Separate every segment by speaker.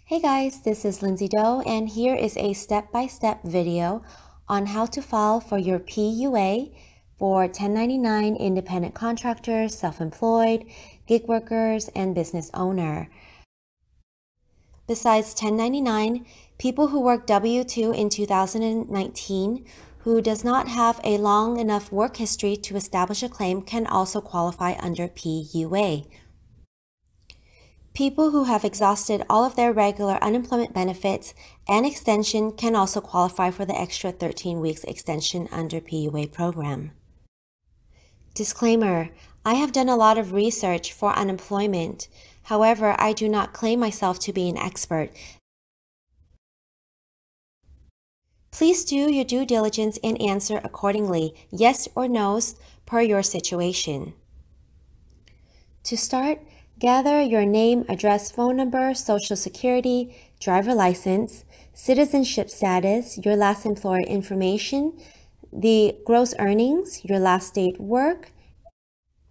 Speaker 1: Hey guys, this is Lindsay Doe, and here is a step-by-step video on how to file for your PUA for 1099 independent contractors, self-employed, gig workers, and business owner. Besides 1099, people who work W-2 in 2019 who does not have a long enough work history to establish a claim can also qualify under PUA. People who have exhausted all of their regular unemployment benefits and extension can also qualify for the extra 13 weeks extension under PUA program. Disclaimer: I have done a lot of research for unemployment. However, I do not claim myself to be an expert. Please do your due diligence and answer accordingly, yes or no's, per your situation. To start, gather your name, address, phone number, social security, driver license, citizenship status, your last employer information, the gross earnings, your last date work.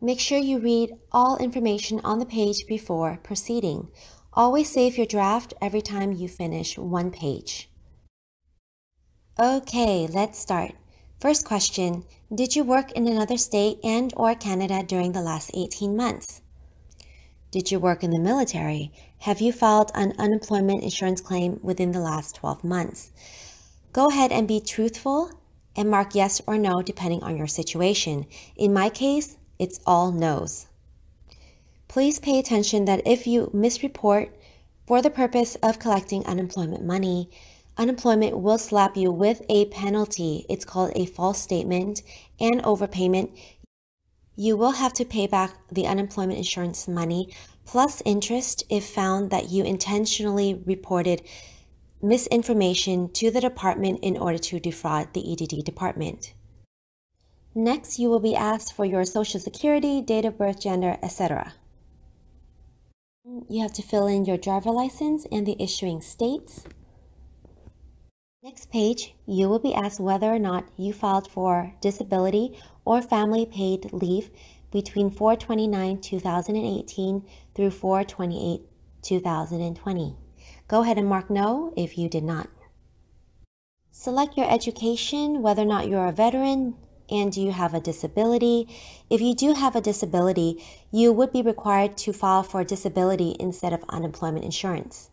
Speaker 1: Make sure you read all information on the page before proceeding. Always save your draft every time you finish one page. Okay, let's start. First question, did you work in another state and or Canada during the last 18 months? Did you work in the military? Have you filed an unemployment insurance claim within the last 12 months? Go ahead and be truthful and mark yes or no depending on your situation. In my case, it's all no's. Please pay attention that if you misreport for the purpose of collecting unemployment money, unemployment will slap you with a penalty. It's called a false statement and overpayment. You will have to pay back the unemployment insurance money plus interest if found that you intentionally reported misinformation to the department in order to defraud the EDD department. Next, you will be asked for your social security, date of birth, gender, etc. You have to fill in your driver license and the issuing states. Next page, you will be asked whether or not you filed for disability or family paid leave between 4/29/2018 through 4/28/2020. Go ahead and mark no if you did not. Select your education, whether or not you're a veteran, and do you have a disability. If you do have a disability, you would be required to file for disability instead of unemployment insurance.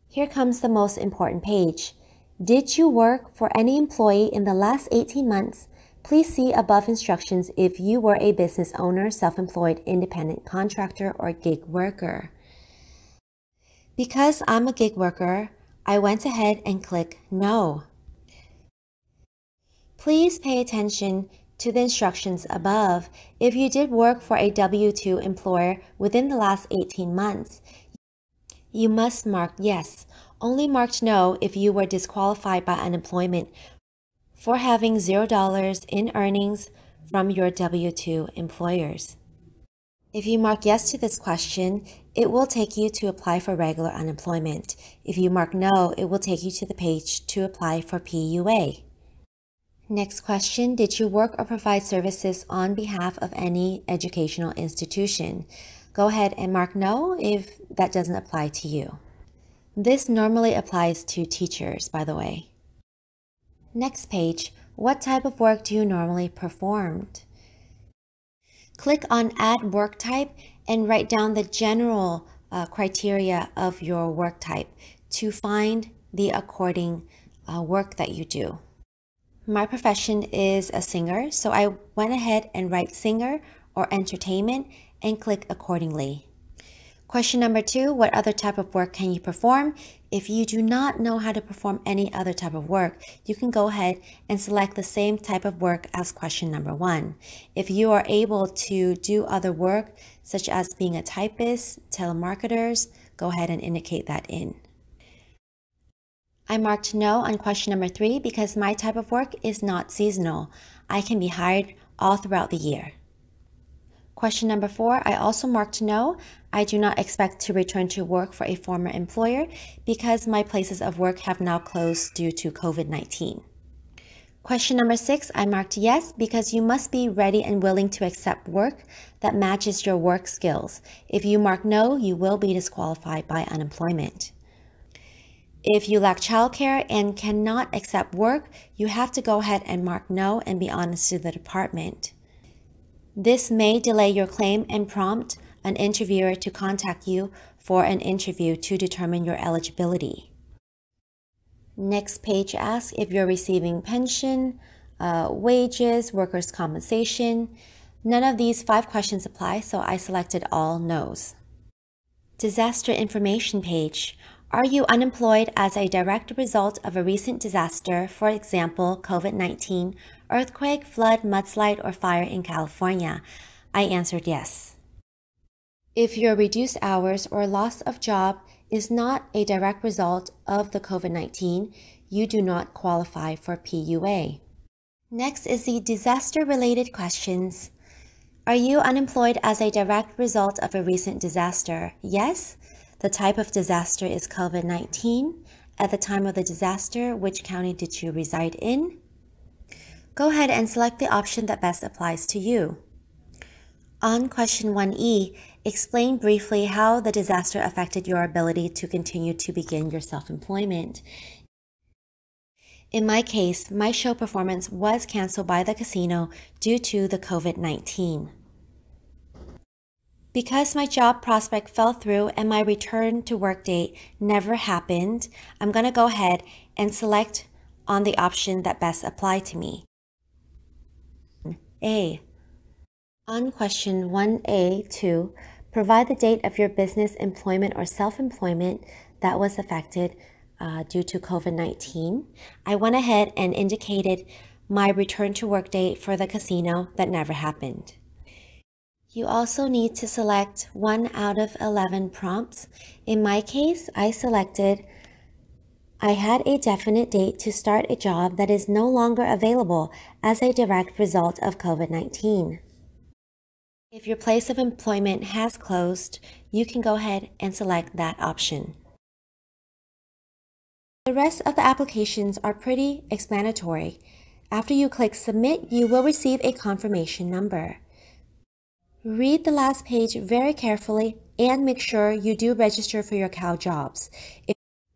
Speaker 1: Here comes the most important page. Did you work for any employee in the last 18 months? Please see above instructions if you were a business owner, self-employed, independent contractor, or gig worker. Because I'm a gig worker, I went ahead and clicked no. Please pay attention to the instructions above. If you did work for a W-2 employer within the last 18 months, you must mark yes. Only marked no if you were disqualified by unemployment for having $0 in earnings from your W-2 employers. If you mark yes to this question, it will take you to apply for regular unemployment. If you mark no, it will take you to the page to apply for PUA. Next question, did you work or provide services on behalf of any educational institution? Go ahead and mark no if that doesn't apply to you. This normally applies to teachers, by the way. Next page, what type of work do you normally perform? Click on Add Work Type and write down the general criteria of your work type to find the according work that you do. My profession is a singer, so I went ahead and write singer or entertainment and click accordingly. Question number 2, what other type of work can you perform? If you do not know how to perform any other type of work, you can go ahead and select the same type of work as question number 1. If you are able to do other work, such as being a typist, telemarketers, go ahead and indicate that in. I marked no on question number 3 because my type of work is not seasonal. I can be hired all throughout the year. Question number 4, I also marked no. I do not expect to return to work for a former employer because my places of work have now closed due to COVID-19. Question number 6, I marked yes because you must be ready and willing to accept work that matches your work skills. If you mark no, you will be disqualified by unemployment. If you lack childcare and cannot accept work, you have to go ahead and mark no and be honest to the department. This may delay your claim and prompt an interviewer to contact you for an interview to determine your eligibility. Next page asks if you're receiving pension, wages, workers' compensation. None of these 5 questions apply, so I selected all no's. Disaster information page. Are you unemployed as a direct result of a recent disaster, for example, COVID-19, earthquake, flood, mudslide, or fire in California? I answered yes. If your reduced hours or loss of job is not a direct result of the COVID-19, you do not qualify for PUA. Next is the disaster-related questions. Are you unemployed as a direct result of a recent disaster? Yes. The type of disaster is COVID-19. At the time of the disaster, which county did you reside in? Go ahead and select the option that best applies to you. On question 1E, explain briefly how the disaster affected your ability to continue to begin your self-employment. In my case, my show performance was canceled by the casino due to the COVID-19. Because my job prospect fell through and my return to work date never happened, I'm going to go ahead and select on the option that best applied to me. A. On question 1A2, provide the date of your business employment or self-employment that was affected due to COVID-19. I went ahead and indicated my return to work date for the casino that never happened. You also need to select 1 out of 11 prompts. In my case, I selected I had a definite date to start a job that is no longer available as a direct result of COVID-19. If your place of employment has closed, you can go ahead and select that option. The rest of the applications are pretty explanatory. After you click Submit, you will receive a confirmation number. Read the last page very carefully and make sure you do register for your cow jobs.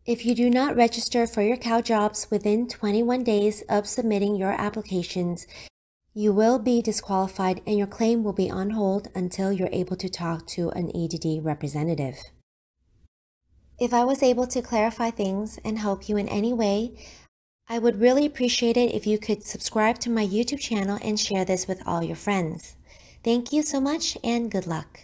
Speaker 1: If you do not register for your cow jobs within 21 days of submitting your applications, you will be disqualified and your claim will be on hold until you're able to talk to an EDD representative. If I was able to clarify things and help you in any way, I would really appreciate it if you could subscribe to my YouTube channel and share this with all your friends. Thank you so much and good luck.